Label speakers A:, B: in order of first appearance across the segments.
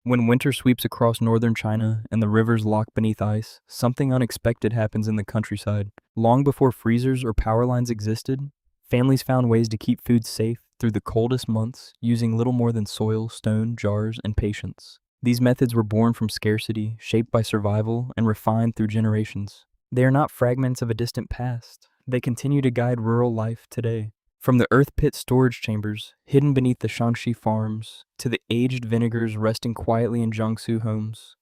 A: When winter sweeps across northern China and the rivers lock beneath ice, something unexpected happens in the countryside. Long before freezers or power lines existed, families found ways to keep food safe through the coldest months using little more than soil, stone, jars, and patience. These methods were born from scarcity, shaped by survival, and refined through generations. They are not fragments of a distant past. They continue to guide rural life today. From the earth pit storage chambers hidden beneath the Shaanxi farms to the aged vinegars resting quietly in Jiangsu homes,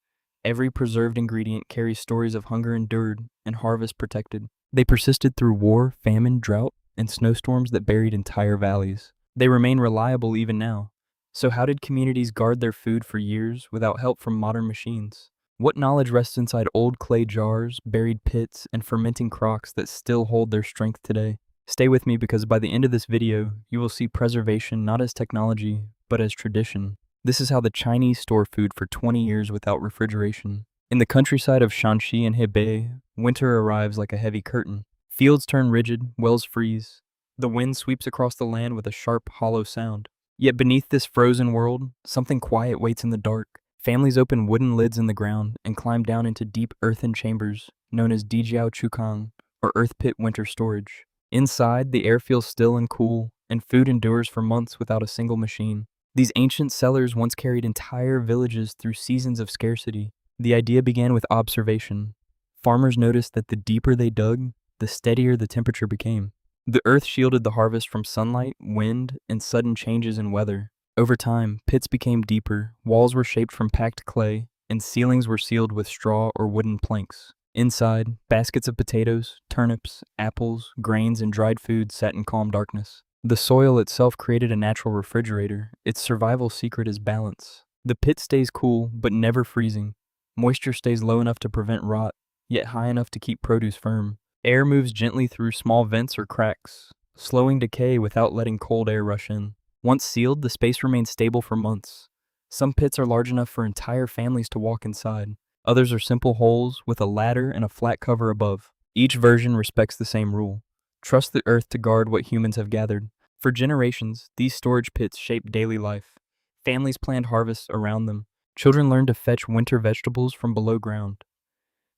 A: every preserved ingredient carries stories of hunger endured and harvest protected. They persisted through war, famine, drought, and snowstorms that buried entire valleys. They remain reliable even now. So how did communities guard their food for years without help from modern machines? What knowledge rests inside old clay jars, buried pits, and fermenting crocks that still hold their strength today? Stay with me because by the end of this video, you will see preservation not as technology, but as tradition. This is how the Chinese store food for 20 years without refrigeration. In the countryside of Shanxi and Hebei, winter arrives like a heavy curtain. Fields turn rigid, wells freeze. The wind sweeps across the land with a sharp, hollow sound. Yet beneath this frozen world, something quiet waits in the dark. Families open wooden lids in the ground and climb down into deep earthen chambers, known as Dijiao Chukang, or earth pit winter storage. Inside, the air feels still and cool, and food endures for months without a single machine. These ancient cellars once carried entire villages through seasons of scarcity. The idea began with observation. Farmers noticed that the deeper they dug, the steadier the temperature became. The earth shielded the harvest from sunlight, wind, and sudden changes in weather. Over time, pits became deeper, walls were shaped from packed clay, and ceilings were sealed with straw or wooden planks. Inside, baskets of potatoes, turnips, apples, grains, and dried food sat in calm darkness. The soil itself created a natural refrigerator. Its survival secret is balance. The pit stays cool, but never freezing. Moisture stays low enough to prevent rot, yet high enough to keep produce firm. Air moves gently through small vents or cracks, slowing decay without letting cold air rush in. Once sealed, the space remains stable for months. Some pits are large enough for entire families to walk inside. Others are simple holes with a ladder and a flat cover above. Each version respects the same rule. Trust the earth to guard what humans have gathered. For generations, these storage pits shaped daily life. Families planned harvests around them. Children learned to fetch winter vegetables from below ground.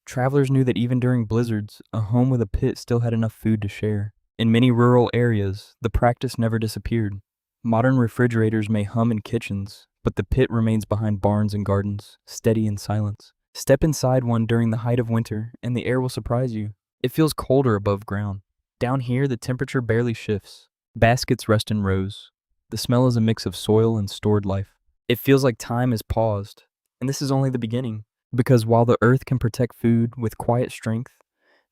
A: Travelers knew that even during blizzards, a home with a pit still had enough food to share. In many rural areas, the practice never disappeared. Modern refrigerators may hum in kitchens, but the pit remains behind barns and gardens, steady in silence. Step inside one during the height of winter, and the air will surprise you. It feels colder above ground. Down here, the temperature barely shifts. Baskets rest in rows. The smell is a mix of soil and stored life. It feels like time is paused. And this is only the beginning. Because while the earth can protect food with quiet strength,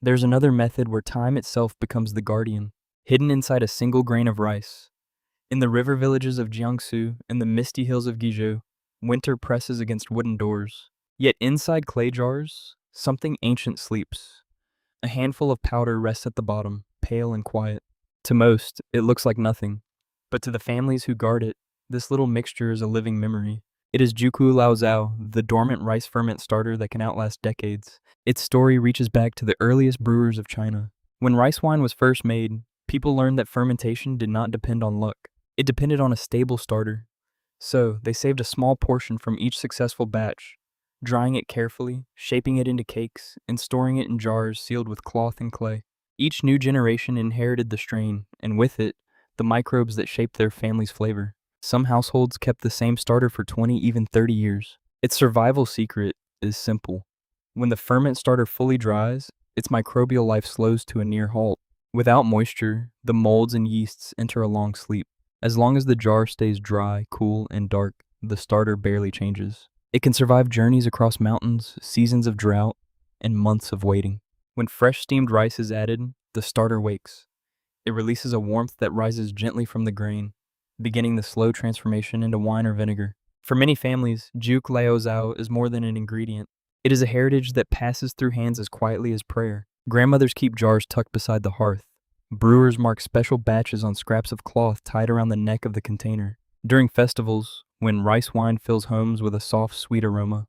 A: there's another method where time itself becomes the guardian, hidden inside a single grain of rice. In the river villages of Jiangsu and the misty hills of Guizhou, winter presses against wooden doors. Yet inside clay jars, something ancient sleeps. A handful of powder rests at the bottom, pale and quiet. To most, it looks like nothing. But to the families who guard it, this little mixture is a living memory. It is Juku Lao Zhao, the dormant rice ferment starter that can outlast decades. Its story reaches back to the earliest brewers of China. When rice wine was first made, people learned that fermentation did not depend on luck. It depended on a stable starter. So, they saved a small portion from each successful batch, drying it carefully, shaping it into cakes, and storing it in jars sealed with cloth and clay. Each new generation inherited the strain, and with it, the microbes that shaped their family's flavor. Some households kept the same starter for 20, even 30 years. Its survival secret is simple. When the ferment starter fully dries, its microbial life slows to a near halt. Without moisture, the molds and yeasts enter a long sleep. As long as the jar stays dry, cool, and dark, the starter barely changes. It can survive journeys across mountains, seasons of drought, and months of waiting. When fresh steamed rice is added, the starter wakes. It releases a warmth that rises gently from the grain, beginning the slow transformation into wine or vinegar. For many families, juk lao zhao is more than an ingredient. It is a heritage that passes through hands as quietly as prayer. Grandmothers keep jars tucked beside the hearth. Brewers mark special batches on scraps of cloth tied around the neck of the container. During festivals, when rice wine fills homes with a soft, sweet aroma,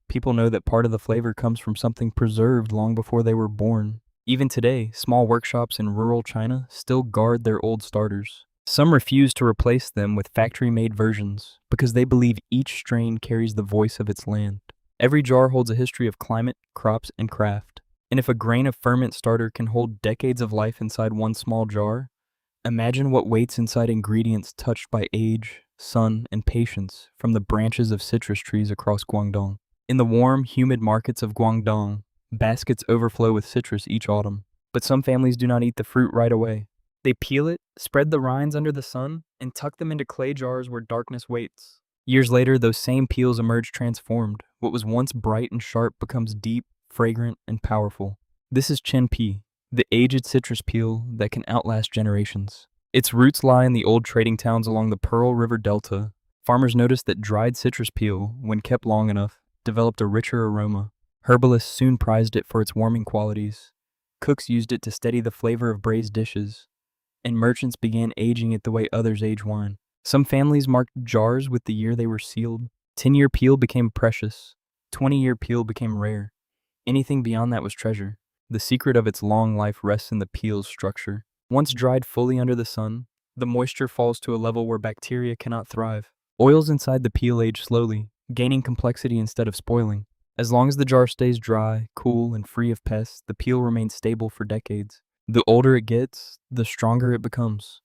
A: people know that part of the flavor comes from something preserved long before they were born. Even today, small workshops in rural China still guard their old starters. Some refuse to replace them with factory-made versions because they believe each strain carries the voice of its land. Every jar holds a history of climate, crops, and craft. And if a grain of ferment starter can hold decades of life inside one small jar, imagine what waits inside ingredients touched by age, sun, and patience from the branches of citrus trees across Guangdong. In the warm, humid markets of Guangdong, baskets overflow with citrus each autumn. But some families do not eat the fruit right away. They peel it, spread the rinds under the sun, and tuck them into clay jars where darkness waits. Years later, those same peels emerge transformed. What was once bright and sharp becomes deep, fragrant, and powerful. This is Chenpi, the aged citrus peel that can outlast generations. Its roots lie in the old trading towns along the Pearl River Delta. Farmers noticed that dried citrus peel, when kept long enough, developed a richer aroma. Herbalists soon prized it for its warming qualities. Cooks used it to steady the flavor of braised dishes, and merchants began aging it the way others age wine. Some families marked jars with the year they were sealed. 10-year peel became precious. 20-year peel became rare. Anything beyond that was treasure. The secret of its long life rests in the peel's structure. Once dried fully under the sun, the moisture falls to a level where bacteria cannot thrive. Oils inside the peel age slowly, gaining complexity instead of spoiling. As long as the jar stays dry, cool, and free of pests, the peel remains stable for decades. The older it gets, the stronger it becomes.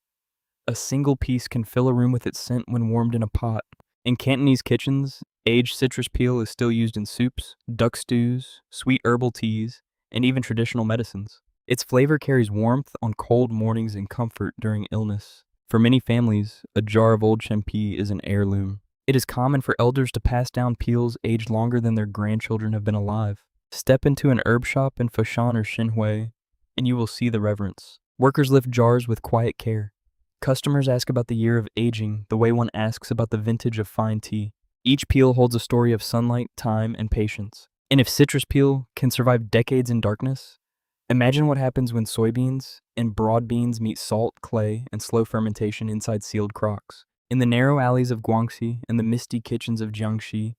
A: A single piece can fill a room with its scent when warmed in a pot. In Cantonese kitchens, aged citrus peel is still used in soups, duck stews, sweet herbal teas, and even traditional medicines. Its flavor carries warmth on cold mornings and comfort during illness. For many families, a jar of old Chenpi is an heirloom. It is common for elders to pass down peels aged longer than their grandchildren have been alive. Step into an herb shop in Foshan or Xinhui, and you will see the reverence. Workers lift jars with quiet care. Customers ask about the year of aging the way one asks about the vintage of fine tea. Each peel holds a story of sunlight, time, and patience. And if citrus peel can survive decades in darkness, imagine what happens when soybeans and broad beans meet salt, clay, and slow fermentation inside sealed crocks. In the narrow alleys of Guangxi and the misty kitchens of Jiangxi,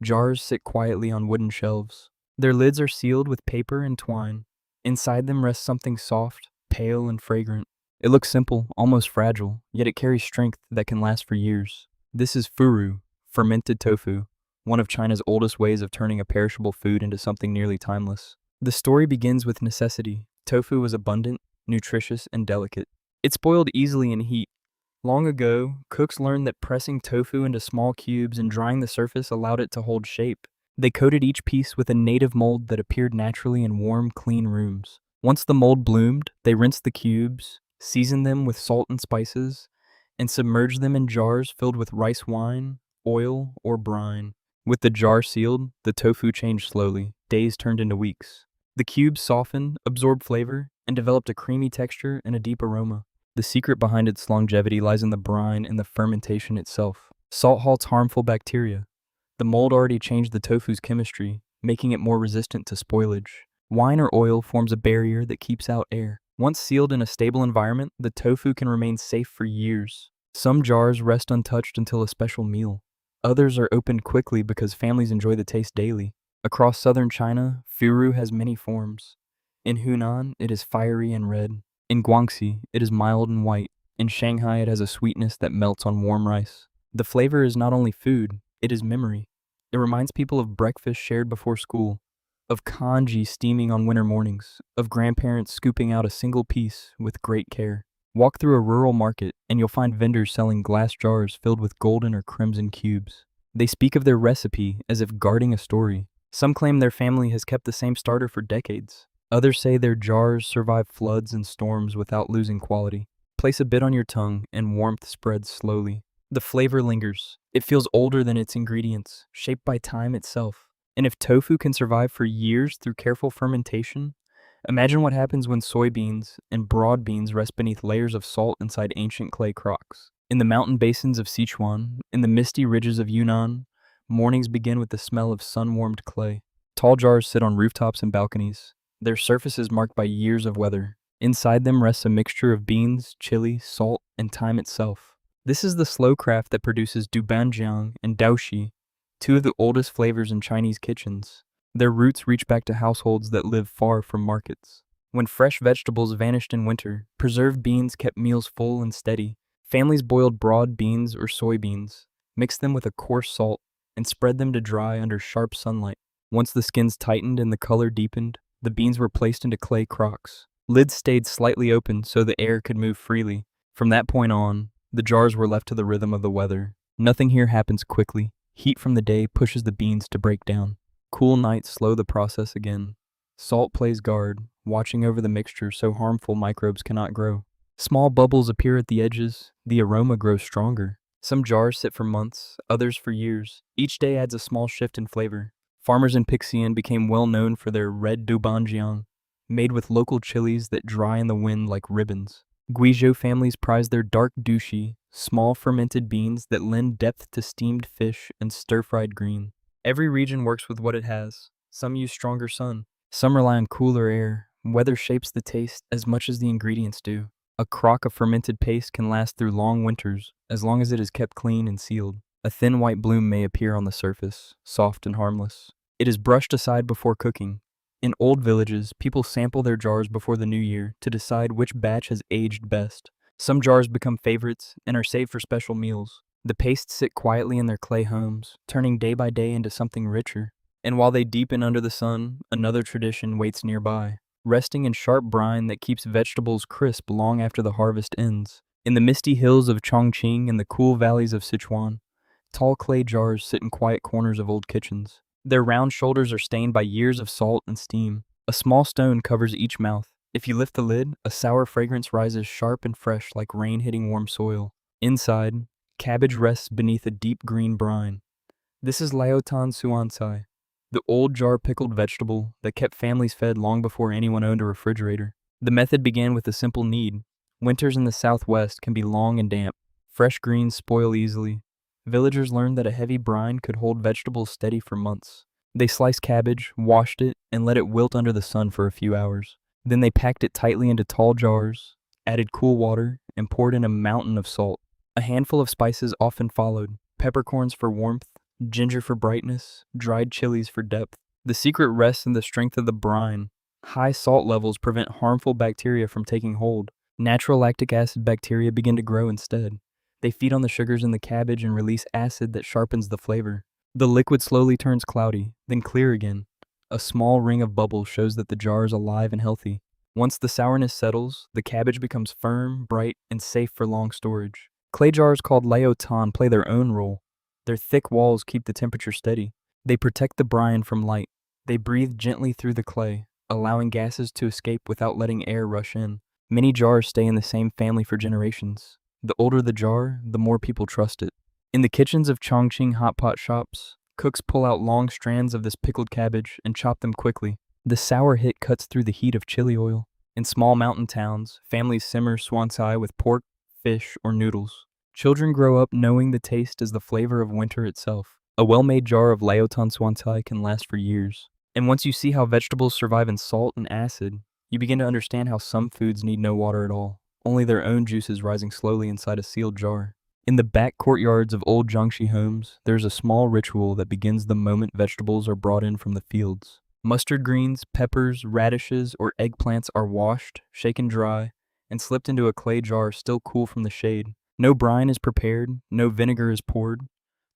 A: jars sit quietly on wooden shelves. Their lids are sealed with paper and twine. Inside them rests something soft, pale, and fragrant. It looks simple, almost fragile, yet it carries strength that can last for years. This is furu, fermented tofu, one of China's oldest ways of turning a perishable food into something nearly timeless. The story begins with necessity. Tofu was abundant, nutritious, and delicate. It spoiled easily in heat. Long ago, cooks learned that pressing tofu into small cubes and drying the surface allowed it to hold shape. They coated each piece with a native mold that appeared naturally in warm, clean rooms. Once the mold bloomed, they rinsed the cubes, seasoned them with salt and spices, and submerged them in jars filled with rice wine, oil, or brine. With the jar sealed, the tofu changed slowly. Days turned into weeks. The cubes softened, absorbed flavor, and developed a creamy texture and a deep aroma. The secret behind its longevity lies in the brine and the fermentation itself. Salt halts harmful bacteria. The mold already changed the tofu's chemistry, making it more resistant to spoilage. Wine or oil forms a barrier that keeps out air. Once sealed in a stable environment, the tofu can remain safe for years. Some jars rest untouched until a special meal. Others are opened quickly because families enjoy the taste daily. Across southern China, furu has many forms. In Hunan, it is fiery and red. In Guangxi, it is mild and white. In Shanghai, it has a sweetness that melts on warm rice. The flavor is not only food, it is memory. It reminds people of breakfast shared before school, of congee steaming on winter mornings, of grandparents scooping out a single piece with great care. Walk through a rural market and you'll find vendors selling glass jars filled with golden or crimson cubes. They speak of their recipe as if guarding a story. Some claim their family has kept the same starter for decades. Others say their jars survive floods and storms without losing quality. Place a bit on your tongue and warmth spreads slowly. The flavor lingers. It feels older than its ingredients, shaped by time itself. And if tofu can survive for years through careful fermentation, imagine what happens when soybeans and broad beans rest beneath layers of salt inside ancient clay crocks. In the mountain basins of Sichuan, in the misty ridges of Yunnan, mornings begin with the smell of sun-warmed clay. Tall jars sit on rooftops and balconies, their surfaces marked by years of weather. Inside them rests a mixture of beans, chili, salt, and time itself. This is the slow craft that produces dubanjiang and daoshi, two of the oldest flavors in Chinese kitchens. Their roots reach back to households that live far from markets. When fresh vegetables vanished in winter, preserved beans kept meals full and steady. Families boiled broad beans or soybeans, mixed them with a coarse salt, and spread them to dry under sharp sunlight. Once the skins tightened and the color deepened, the beans were placed into clay crocks. Lids stayed slightly open so the air could move freely. From that point on, the jars were left to the rhythm of the weather. Nothing here happens quickly. Heat from the day pushes the beans to break down. Cool nights slow the process again. Salt plays guard, watching over the mixture so harmful microbes cannot grow. Small bubbles appear at the edges. The aroma grows stronger. Some jars sit for months, others for years. Each day adds a small shift in flavor. Farmers in Pixian became well known for their red doubanjiang, made with local chilies that dry in the wind like ribbons. Guizhou families prize their dark douchi, small fermented beans that lend depth to steamed fish and stir-fried green. Every region works with what it has. Some use stronger sun. Some rely on cooler air. Weather shapes the taste as much as the ingredients do. A crock of fermented paste can last through long winters, as long as it is kept clean and sealed. A thin white bloom may appear on the surface, soft and harmless. It is brushed aside before cooking. In old villages, people sample their jars before the new year to decide which batch has aged best. Some jars become favorites and are saved for special meals. The pastes sit quietly in their clay homes, turning day by day into something richer. And while they deepen under the sun, another tradition waits nearby, resting in sharp brine that keeps vegetables crisp long after the harvest ends. In the misty hills of Chongqing and the cool valleys of Sichuan, tall clay jars sit in quiet corners of old kitchens. Their round shoulders are stained by years of salt and steam. A small stone covers each mouth. If you lift the lid, a sour fragrance rises sharp and fresh like rain hitting warm soil. Inside, cabbage rests beneath a deep green brine. This is Laotan suansai, the old jar pickled vegetable that kept families fed long before anyone owned a refrigerator. The method began with a simple need. Winters in the southwest can be long and damp. Fresh greens spoil easily. Villagers learned that a heavy brine could hold vegetables steady for months. They sliced cabbage, washed it, and let it wilt under the sun for a few hours. Then they packed it tightly into tall jars, added cool water, and poured in a mountain of salt. A handful of spices often followed: peppercorns for warmth, ginger for brightness, dried chilies for depth. The secret rests in the strength of the brine. High salt levels prevent harmful bacteria from taking hold. Natural lactic acid bacteria begin to grow instead. They feed on the sugars in the cabbage and release acid that sharpens the flavor. The liquid slowly turns cloudy, then clear again. A small ring of bubbles shows that the jar is alive and healthy. Once the sourness settles, the cabbage becomes firm, bright, and safe for long storage. Clay jars called laotan play their own role. Their thick walls keep the temperature steady. They protect the brine from light. They breathe gently through the clay, allowing gases to escape without letting air rush in. Many jars stay in the same family for generations. The older the jar, the more people trust it. In the kitchens of Chongqing hot pot shops, cooks pull out long strands of this pickled cabbage and chop them quickly. The sour hit cuts through the heat of chili oil. In small mountain towns, families simmer swansai with pork, fish, or noodles. Children grow up knowing the taste is the flavor of winter itself. A well-made jar of laotan swansai can last for years. And once you see how vegetables survive in salt and acid, you begin to understand how some foods need no water at all, only their own juices rising slowly inside a sealed jar. In the back courtyards of old Jiangxi homes, there's a small ritual that begins the moment vegetables are brought in from the fields. Mustard greens, peppers, radishes, or eggplants are washed, shaken dry, and slipped into a clay jar still cool from the shade. No brine is prepared, no vinegar is poured.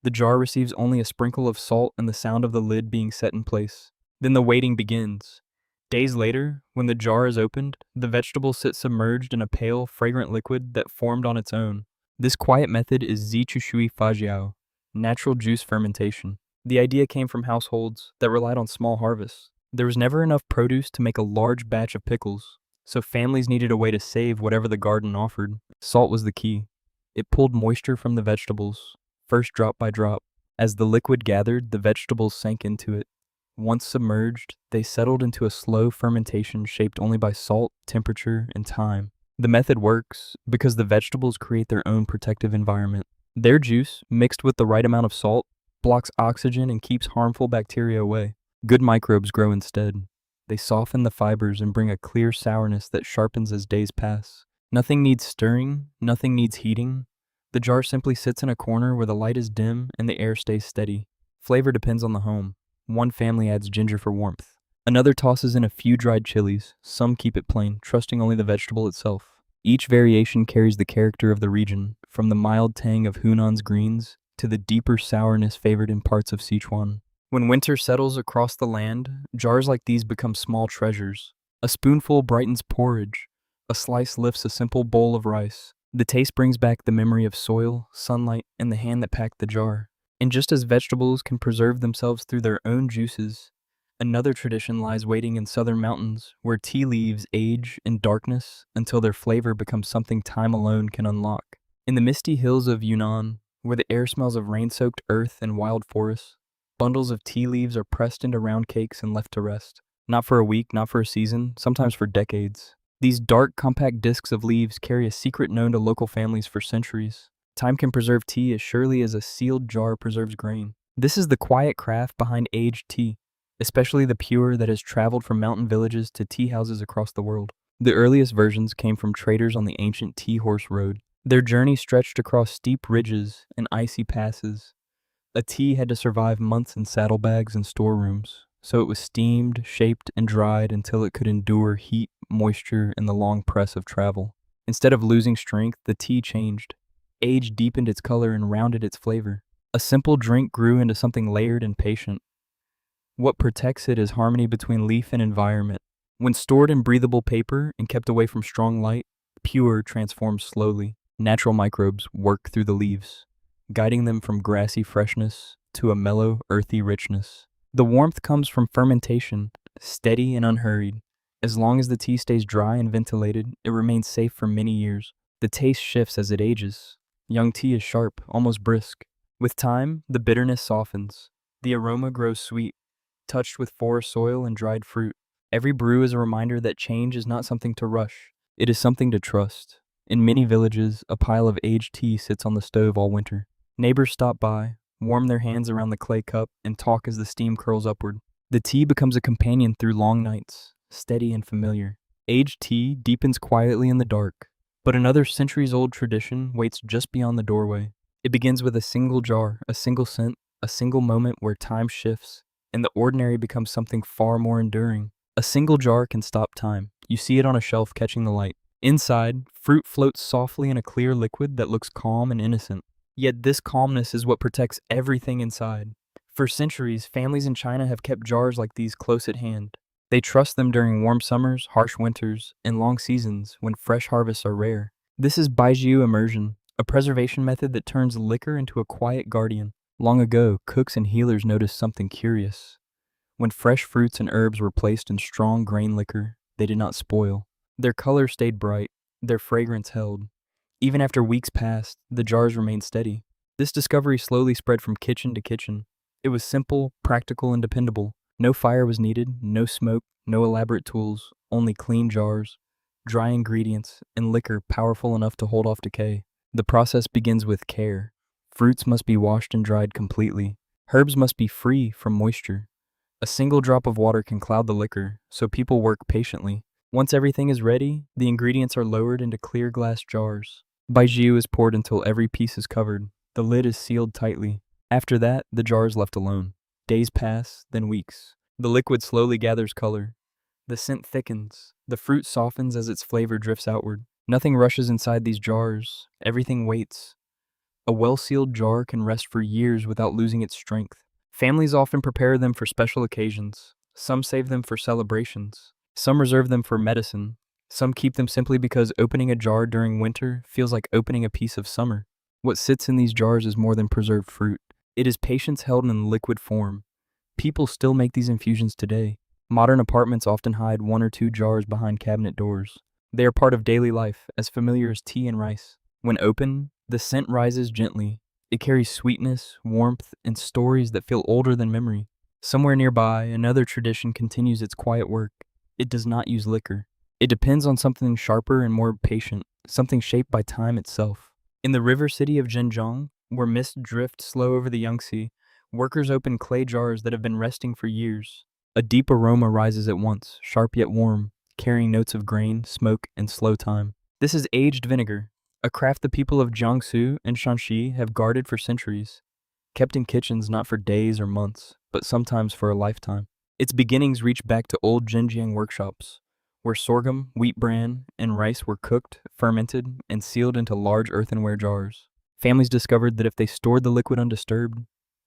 A: The jar receives only a sprinkle of salt and the sound of the lid being set in place. Then the waiting begins. Days later, when the jar is opened, the vegetables sit submerged in a pale, fragrant liquid that formed on its own. This quiet method is zichishui fajiao, natural juice fermentation. The idea came from households that relied on small harvests. There was never enough produce to make a large batch of pickles, so families needed a way to save whatever the garden offered. Salt was the key. It pulled moisture from the vegetables, first drop by drop. As the liquid gathered, the vegetables sank into it. Once submerged, they settled into a slow fermentation shaped only by salt, temperature, and time. The method works because the vegetables create their own protective environment. Their juice, mixed with the right amount of salt, blocks oxygen and keeps harmful bacteria away. Good microbes grow instead. They soften the fibers and bring a clear sourness that sharpens as days pass. Nothing needs stirring, nothing needs heating. The jar simply sits in a corner where the light is dim and the air stays steady. Flavor depends on the home. One family adds ginger for warmth. Another tosses in a few dried chilies. Some keep it plain, trusting only the vegetable itself. Each variation carries the character of the region, from the mild tang of Hunan's greens to the deeper sourness favored in parts of Sichuan. When winter settles across the land, jars like these become small treasures. A spoonful brightens porridge, a slice lifts a simple bowl of rice. The taste brings back the memory of soil, sunlight, and the hand that packed the jar. And just as vegetables can preserve themselves through their own juices, another tradition lies waiting in southern mountains, where tea leaves age in darkness until their flavor becomes something time alone can unlock. In the misty hills of Yunnan, where the air smells of rain-soaked earth and wild forests, bundles of tea leaves are pressed into round cakes and left to rest. Not for a week, not for a season, sometimes for decades. These dark, compact discs of leaves carry a secret known to local families for centuries. Time can preserve tea as surely as a sealed jar preserves grain. This is the quiet craft behind aged tea, especially the pure that has traveled from mountain villages to tea houses across the world. The earliest versions came from traders on the ancient Tea Horse Road. Their journey stretched across steep ridges and icy passes. A tea had to survive months in saddlebags and storerooms, so it was steamed, shaped, and dried until it could endure heat, moisture, and the long press of travel. Instead of losing strength, the tea changed. Age deepened its color and rounded its flavor. A simple drink grew into something layered and patient. What protects it is harmony between leaf and environment. When stored in breathable paper and kept away from strong light, pure transforms slowly. Natural microbes work through the leaves, guiding them from grassy freshness to a mellow, earthy richness. The warmth comes from fermentation, steady and unhurried. As long as the tea stays dry and ventilated, it remains safe for many years. The taste shifts as it ages. Young tea is sharp, almost brisk. With time, the bitterness softens. The aroma grows sweet, touched with forest soil and dried fruit. Every brew is a reminder that change is not something to rush. It is something to trust. In many villages, a pile of aged tea sits on the stove all winter. Neighbors stop by, warm their hands around the clay cup, and talk as the steam curls upward. The tea becomes a companion through long nights, steady and familiar. Aged tea deepens quietly in the dark, but another centuries-old tradition waits just beyond the doorway. It begins with a single jar, a single scent, a single moment where time shifts, and the ordinary becomes something far more enduring. A single jar can stop time. You see it on a shelf catching the light. Inside, fruit floats softly in a clear liquid that looks calm and innocent. Yet this calmness is what protects everything inside. For centuries, families in China have kept jars like these close at hand. They trust them during warm summers, harsh winters, and long seasons when fresh harvests are rare. This is baijiu immersion, a preservation method that turns liquor into a quiet guardian. Long ago, cooks and healers noticed something curious. When fresh fruits and herbs were placed in strong grain liquor, they did not spoil. Their color stayed bright, their fragrance held. Even after weeks passed, the jars remained steady. This discovery slowly spread from kitchen to kitchen. It was simple, practical, and dependable. No fire was needed, no smoke, no elaborate tools, only clean jars, dry ingredients, and liquor powerful enough to hold off decay. The process begins with care. Fruits must be washed and dried completely. Herbs must be free from moisture. A single drop of water can cloud the liquor, so people work patiently. Once everything is ready, the ingredients are lowered into clear glass jars. Baijiu is poured until every piece is covered. The lid is sealed tightly. After that, the jar is left alone. Days pass, then weeks. The liquid slowly gathers color. The scent thickens. The fruit softens as its flavor drifts outward. Nothing rushes inside these jars. Everything waits. A well-sealed jar can rest for years without losing its strength. Families often prepare them for special occasions. Some save them for celebrations. Some reserve them for medicine. Some keep them simply because opening a jar during winter feels like opening a piece of summer. What sits in these jars is more than preserved fruit. It is patience held in liquid form. People still make these infusions today. Modern apartments often hide 1 or 2 jars behind cabinet doors. They are part of daily life, as familiar as tea and rice. When open, the scent rises gently. It carries sweetness, warmth, and stories that feel older than memory. Somewhere nearby, another tradition continues its quiet work. It does not use liquor. It depends on something sharper and more patient, something shaped by time itself. In the river city of Zhenjiang, where mist drifts slow over the Yangtze, workers open clay jars that have been resting for years. A deep aroma rises at once, sharp yet warm, carrying notes of grain, smoke, and slow time. This is aged vinegar, a craft the people of Jiangsu and Shanxi have guarded for centuries, kept in kitchens not for days or months, but sometimes for a lifetime. Its beginnings reach back to old Zhenjiang workshops, where sorghum, wheat bran, and rice were cooked, fermented, and sealed into large earthenware jars. Families discovered that if they stored the liquid undisturbed,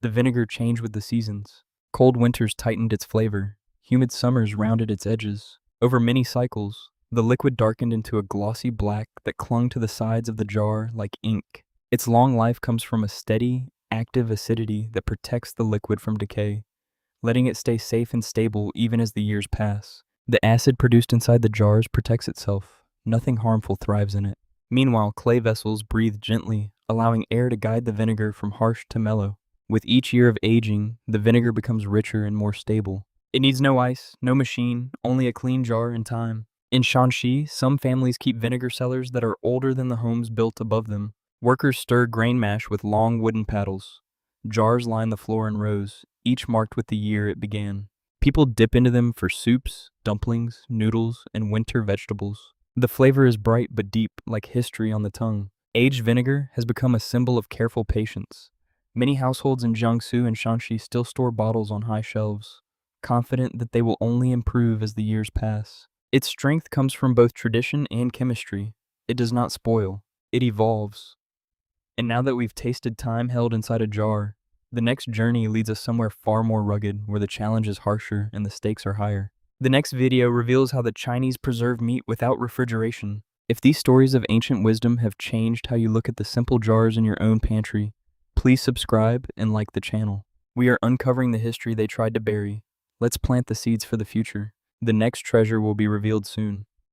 A: the vinegar changed with the seasons. Cold winters tightened its flavor, humid summers rounded its edges. Over many cycles, the liquid darkened into a glossy black that clung to the sides of the jar like ink. Its long life comes from a steady, active acidity that protects the liquid from decay, letting it stay safe and stable even as the years pass. The acid produced inside the jars protects itself. Nothing harmful thrives in it. Meanwhile, clay vessels breathe gently, allowing air to guide the vinegar from harsh to mellow. With each year of aging, the vinegar becomes richer and more stable. It needs no ice, no machine, only a clean jar and time. In Shanxi, some families keep vinegar cellars that are older than the homes built above them. Workers stir grain mash with long wooden paddles. Jars line the floor in rows, each marked with the year it began. People dip into them for soups, dumplings, noodles, and winter vegetables. The flavor is bright but deep, like history on the tongue. Aged vinegar has become a symbol of careful patience. Many households in Jiangsu and Shanxi still store bottles on high shelves, confident that they will only improve as the years pass. Its strength comes from both tradition and chemistry. It does not spoil, it evolves. And now that we've tasted time held inside a jar, the next journey leads us somewhere far more rugged, where the challenge is harsher and the stakes are higher. The next video reveals how the Chinese preserve meat without refrigeration. If these stories of ancient wisdom have changed how you look at the simple jars in your own pantry, please subscribe and like the channel. We are uncovering the history they tried to bury. Let's plant the seeds for the future. The next treasure will be revealed soon.